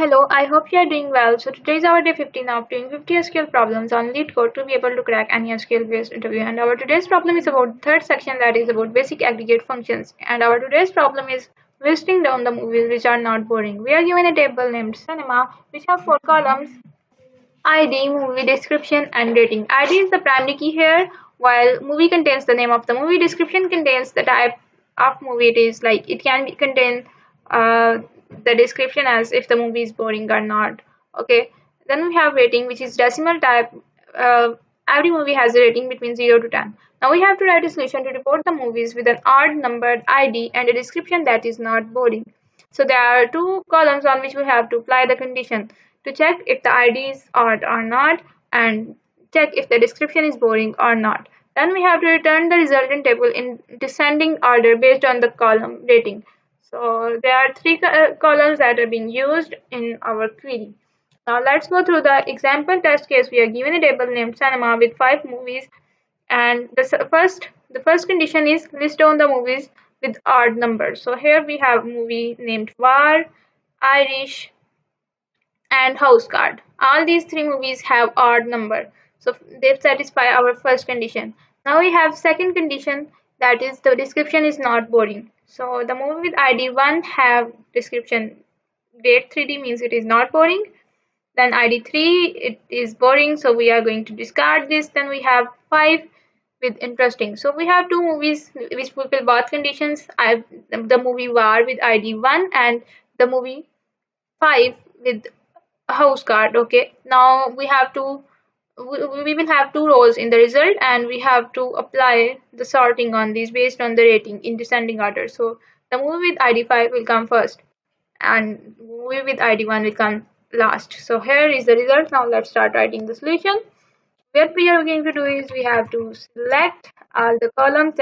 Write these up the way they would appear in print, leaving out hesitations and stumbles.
Hello, I hope you are doing well. So today is our day 15 of doing 50 SQL problems on Leetcode to be able to crack any SQL based interview. And our today's problem is about third section, that is about basic aggregate functions. And our today's problem is listing down the movies which are not boring. We are given a table named cinema which have 4 columns: ID, movie description, and rating. ID is the primary key here, while movie contains the name of the movie. Description contains the type of movie it is, like it can contain uh, the description as if the movie is boring or not. Okay. Then we have rating, which is decimal type. Every movie has a rating between 0 to 10. Now we have to write a solution to report the movies with an odd numbered ID and a description that is not boring. So there are 2 columns on which we have to apply the condition to check if the ID is odd or not, and check if the description is boring or not. Then we have to return the resultant table in descending order based on the column rating. So there are 3 columns that are being used in our query. Now let's go through the example test case. We are given a table named cinema with 5 movies, and the first condition is list down the movies with odd numbers. So here we have movie named War, Irish, and House Card. All these 3 movies have odd number, so they satisfy our first condition. Now we have second condition, that is the description is not boring. So the movie with ID 1 have description date 3D, means it is not boring. Then ID 3, it is boring, so we are going to discard this. Then we have 5 with interesting. So we have 2 movies which fulfill both conditions. The movie War with ID 1 and the movie 5 with House Card. Okay, now we will have 2 rows in the result, and we have to apply the sorting on these based on the rating in descending order. So the movie with ID 5 will come first, and movie with ID 1 will come last. So here is the result. Now let's start writing the solution. What we are going to do is we have to select all the columns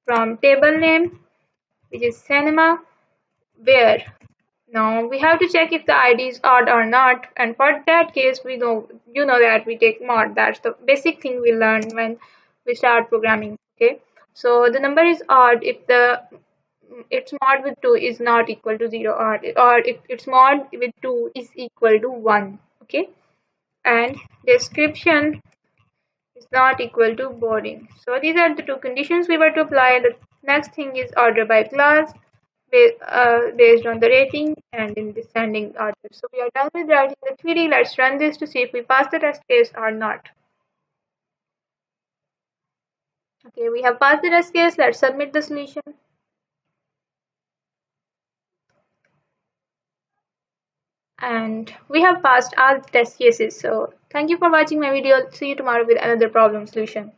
from table name, which is cinema, where now we have to check if the ID is odd or not, and for that case we know that we take mod. That's the basic thing we learn when we start programming. Okay, so the number is odd if its mod with 2 is not equal to 0, or if its mod with 2 is equal to 1. Okay, and description is not equal to boring. So these are the 2 conditions we were to apply. The next thing is order by class based on the rating and in descending order. So we are done with writing the query. Let's run this to see if we pass the test case or not. Okay, we have passed the test case. Let's submit the solution. And we have passed all the test cases. So thank you for watching my video. See you tomorrow with another problem solution.